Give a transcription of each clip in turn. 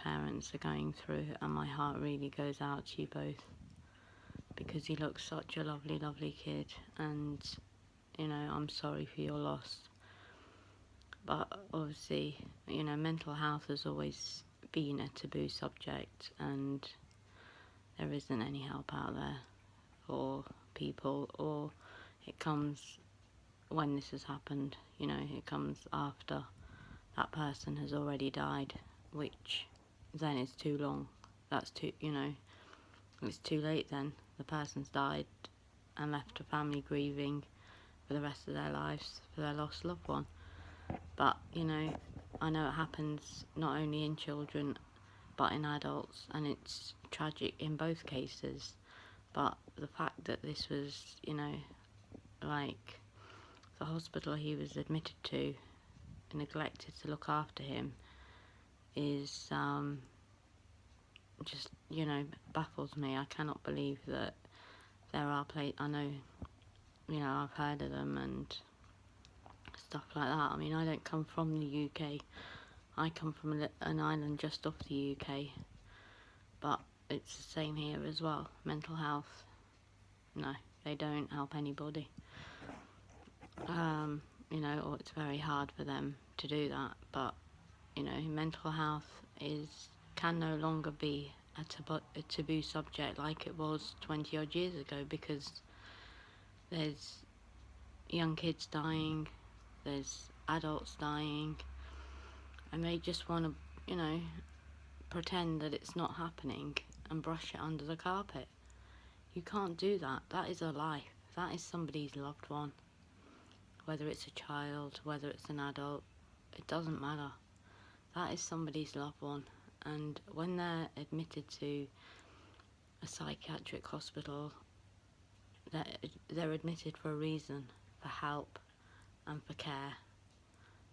parents are going through, and my heart really goes out to you both, because he looks such a lovely, lovely kid, and, you know, I'm sorry for your loss. But obviously, you know, mental health has always been a taboo subject, and there isn't any help out there for people, or it comes when this has happened, you know, it comes after that person has already died, which then is too long. That's too, you know, it's too late then. The person's died and left a family grieving for the rest of their lives for their lost loved one. But, you know, I know it happens not only in children but in adults, and it's tragic in both cases. But the fact that this was, you know, like the hospital he was admitted to neglected to look after him is just, you know, baffles me. I cannot believe that there are I know, you know, I've heard of them and stuff like that. I mean, I don't come from the UK. I come from an island just off the UK, but it's the same here as well. Mental health, no, they don't help anybody. You know, or it's very hard for them to do that. But, you know, mental health can no longer be a taboo subject like it was 20 odd years ago, because there's young kids dying, there's adults dying, and they just want to, you know, pretend that it's not happening and brush it under the carpet. You can't do that. That is a life. That is somebody's loved one. Whether it's a child, whether it's an adult, it doesn't matter. That is somebody's loved one. And when they're admitted to a psychiatric hospital, they're admitted for a reason, for help and for care.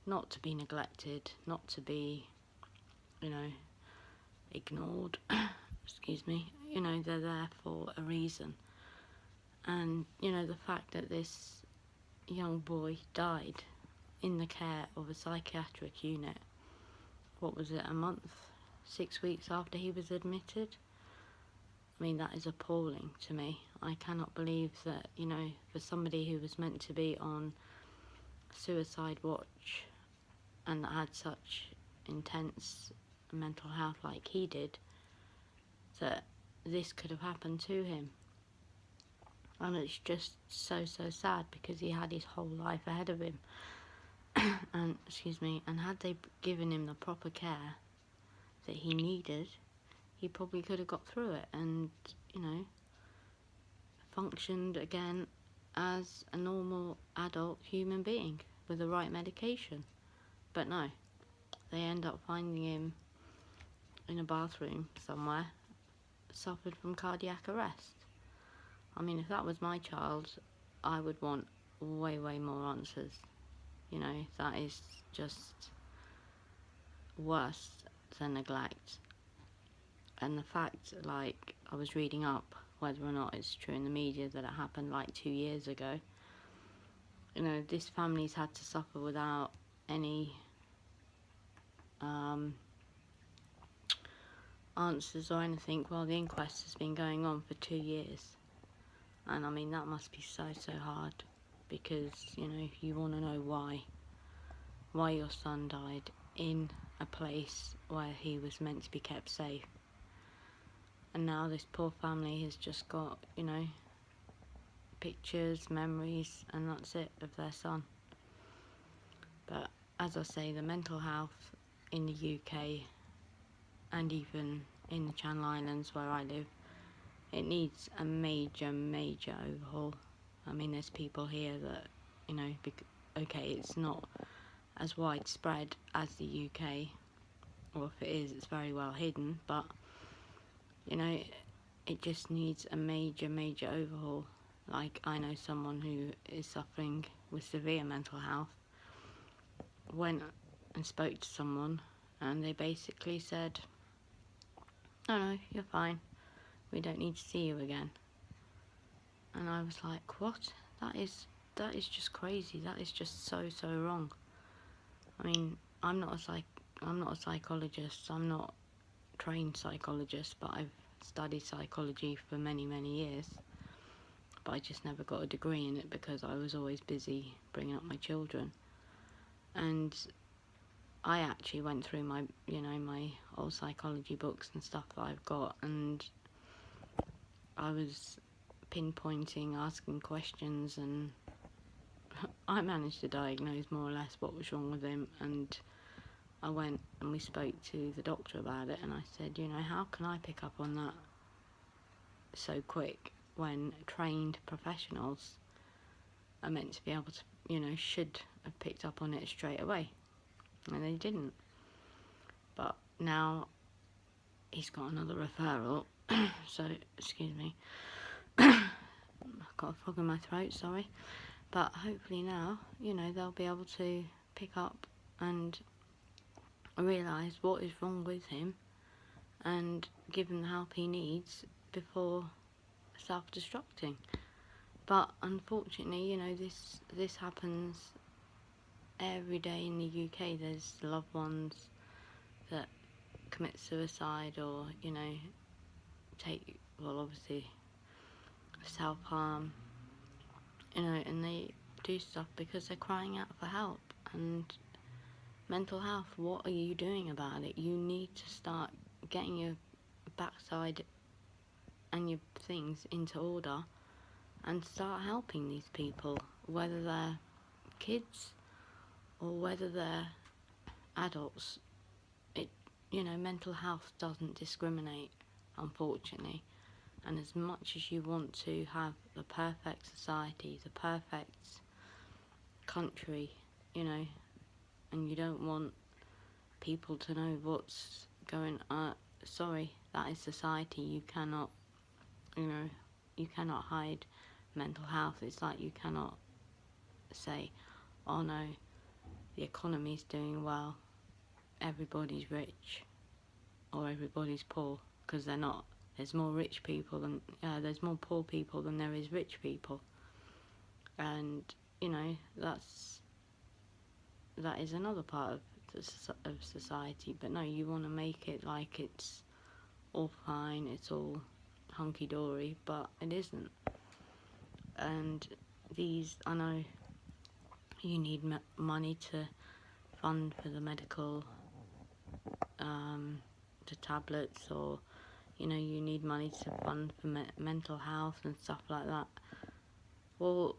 Not to be neglected, not to be, you know, ignored. Excuse me. You know, they're there for a reason. And, you know, the fact that this young boy died in the care of a psychiatric unit, what was it, a month, 6 weeks after he was admitted? I mean, that is appalling to me. I cannot believe that, you know, for somebody who was meant to be on suicide watch and that had such intense mental health like he did, that this could have happened to him. And it's just so sad, because he had his whole life ahead of him. And, and had they given him the proper care that he needed, he probably could have got through it and, you know, functioned again as a normal adult human being with the right medication. But no, they end up finding him in a bathroom somewhere, suffered from cardiac arrest. I mean, if that was my child, I would want way more answers. You know, that is just worse than neglect. And the fact, like, I was reading up whether or not it's true in the media that it happened like 2 years ago. You know, this family's had to suffer without any answers or anything while the inquest has been going on for 2 years. And I mean, that must be so hard, because, you know, you want to know why your son died in a place where he was meant to be kept safe. And now this poor family has just got, you know, pictures, memories, and that's it, of their son. But as I say, the mental health in the UK and even in the Channel Islands where I live, it needs a major overhaul. I mean, there's people here that, you know, okay, it's not as widespread as the UK, or if it is, it's very well hidden, but, you know, it just needs a major overhaul. Like, I know someone who is suffering with severe mental health, went and spoke to someone, and they basically said, no, you're fine, we don't need to see you again. And I was like, what? That is just crazy. That is just so wrong. I mean, I'm not a psychologist. I'm not trained psychologist, but I've studied psychology for many, many years. But I just never got a degree in it because I was always busy bringing up my children. And I actually went through my old psychology books and stuff that I've got, and I was pinpointing, asking questions, and I managed to diagnose more or less what was wrong with him. And I went and we spoke to the doctor about it, and I said, how can I pick up on that so quick when trained professionals are meant to be able to, should have picked up on it straight away, and they didn't. But now he's got another referral, so excuse me, I've got a frog in my throat, sorry. But hopefully now, they'll be able to pick up and realise what is wrong with him and give him the help he needs before self-destructing. But unfortunately, this happens every day in the UK. There's loved ones that commit suicide or, obviously self-harm, and they do stuff because they're crying out for help. And mental health, what are you doing about it? You need to start getting your backside and your things into order and start helping these people, whether they're kids or whether they're adults. Mental health doesn't discriminate, unfortunately. And as much as you want to have the perfect society, the perfect country, and you don't want people to know what's going on, sorry, that is society. You cannot hide mental health. It's like you cannot say, oh no, the economy's doing well, everybody's rich or everybody's poor, because they're not. There's more rich people than there's more poor people than there is rich people, and that is another part of society. But no, you want to make it like it's all fine, it's all hunky-dory, but it isn't. And I know you need money to fund for the medical, the tablets, or you need money to fund for mental health and stuff like that. Well,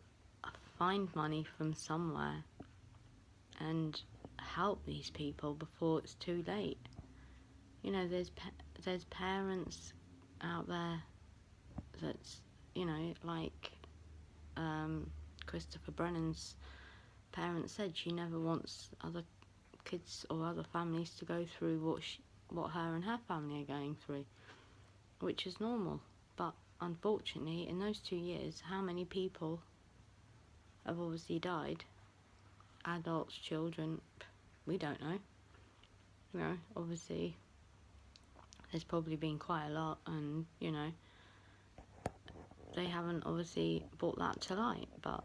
find money from somewhere and help these people before it's too late. There's parents out there that's, like Christoher Brennan's parents said, she never wants other kids or other families to go through what her and her family are going through, which is normal. But unfortunately, in those 2 years, how many people have obviously died? Adults, children, we don't know. Obviously, there's probably been quite a lot, and, they haven't obviously brought that to light. But,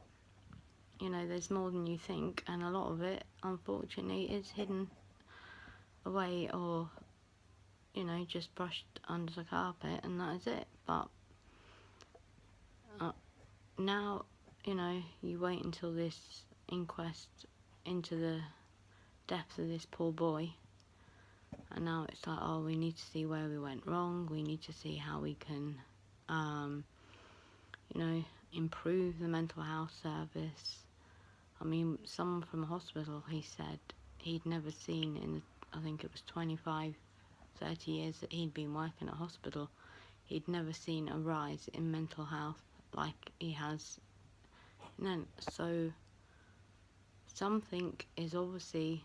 there's more than you think, and a lot of it, unfortunately, is hidden away or, just brushed under the carpet, and that is it. But now, you wait until this inquest into the death of this poor boy, and now it's like, oh, we need to see where we went wrong, we need to see how we can improve the mental health service. I mean, someone from a hospital, he said he'd never seen in I think it was 25, 30 years that he'd been working at hospital, he'd never seen a rise in mental health like he has. So something is obviously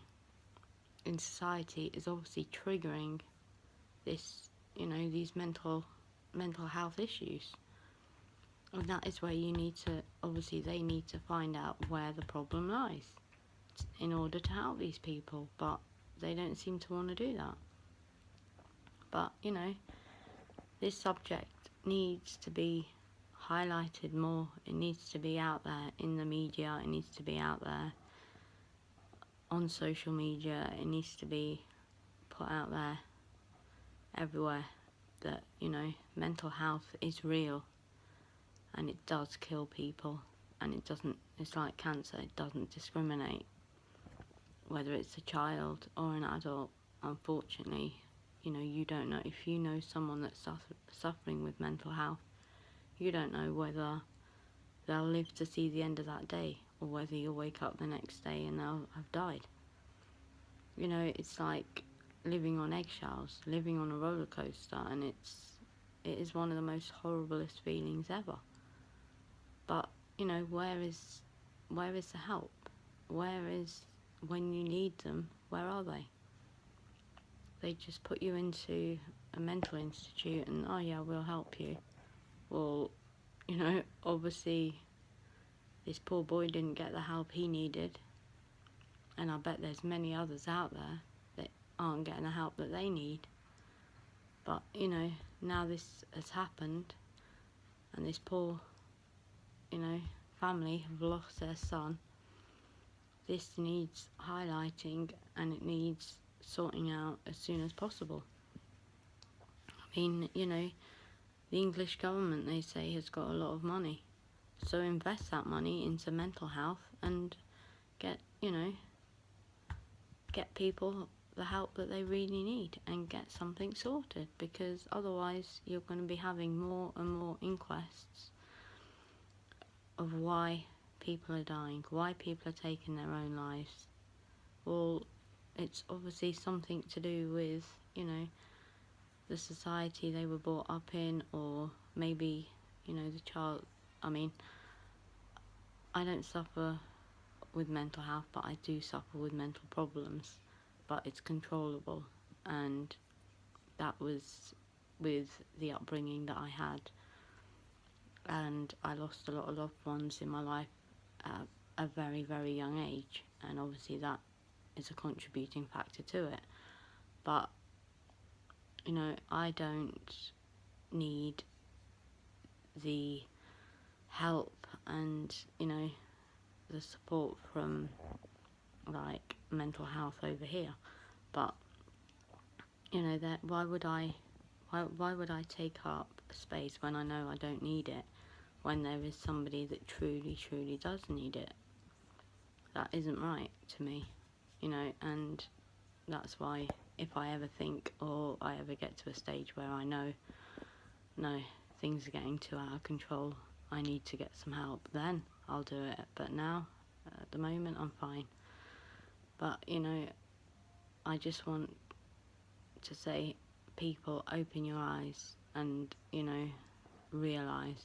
in society is obviously triggering this, these mental health issues. And that is where you need to, obviously they need to find out where the problem lies in order to help these people, but they don't seem to want to do that. But, this subject needs to be highlighted more. It needs to be out there in the media, it needs to be out there on social media, it needs to be put out there everywhere that, you know, mental health is real and it does kill people, and it's like cancer, it doesn't discriminate whether it's a child or an adult. Unfortunately, you know, you don't know. If you know someone that's suffering with mental health, you don't know whether they'll live to see the end of that day or whether you'll wake up the next day and they'll have died. You know, it's like living on eggshells, living on a roller coaster, and it is one of the most horriblest feelings ever. But, you know, where is the help? Where is, when you need them, where are they? They just put you into a mental institute and, oh yeah, we'll help you. Well, you know, obviously this poor boy didn't get the help he needed, and I bet there's many others out there that aren't getting the help that they need. But, you know, now this has happened and this poor, you know, family have lost their son. This needs highlighting and it needs sorting out as soon as possible. I mean, you know, the English government, they say, has got a lot of money. So invest that money into mental health and get, you know, get people the help that they really need and get something sorted, because otherwise you're going to be having more and more inquests of why people are dying, why people are taking their own lives. Well, it's obviously something to do with, you know, the society they were brought up in, or maybe, you know, the child. I mean, I don't suffer with mental health, but I do suffer with mental problems, but it's controllable, and that was with the upbringing that I had, and I lost a lot of loved ones in my life at a very, very young age, and obviously that is a contributing factor to it. But, you know, I don't need the help and, you know, the support from like mental health over here. But, you know, that why would I take up space when I know I don't need it, when there is somebody that truly, truly does need it? That isn't right to me, you know, and that's why if I ever think, or I ever get to a stage where I know, no, things are getting too out of control, I need to get some help, then I'll do it. But now, at the moment, I'm fine. But, you know, I just want to say, people, open your eyes and, you know, realise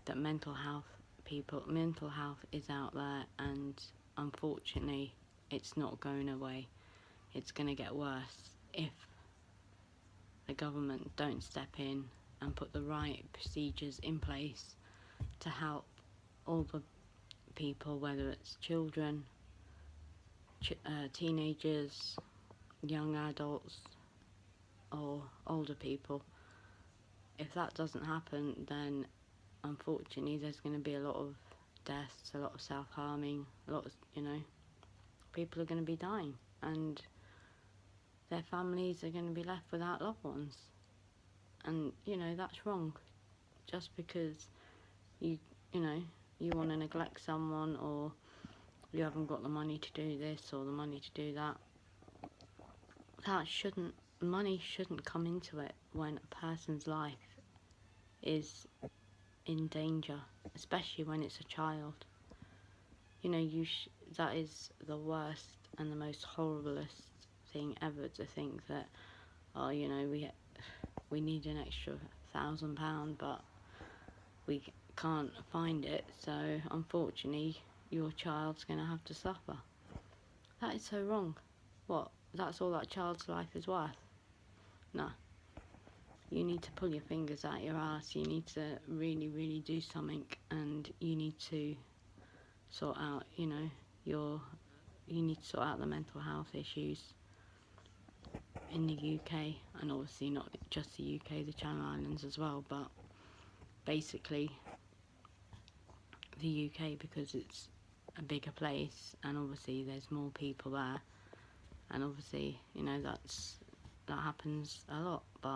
that mental health is out there, and unfortunately it's not going away. It's going to get worse if the government don't step in and put the right procedures in place to help all the people, whether it's children, teenagers, young adults, or older people. If that doesn't happen, then unfortunately there's going to be a lot of deaths, a lot of self-harming, a lot of, you know, people are going to be dying, and their families are going to be left without loved ones. And, you know, that's wrong. Just because you know, you want to neglect someone, or you haven't got the money to do this or the money to do that, money shouldn't come into it when a person's life is in danger, especially when it's a child. You know, that is the worst and the most horriblest thing ever, to think that, oh, you know, we need an extra £1,000, but we can't find it, so unfortunately your child's going to have to suffer. That is so wrong. What? That's all that child's life is worth? No. You need to pull your fingers out your ass. You need to really, really do something, and you need to sort out, you know, you need to sort out the mental health issues in the UK, and obviously not just the UK, the Channel Islands as well, but basically the UK, because it's a bigger place and obviously there's more people there, and obviously, you know, that's that happens a lot, but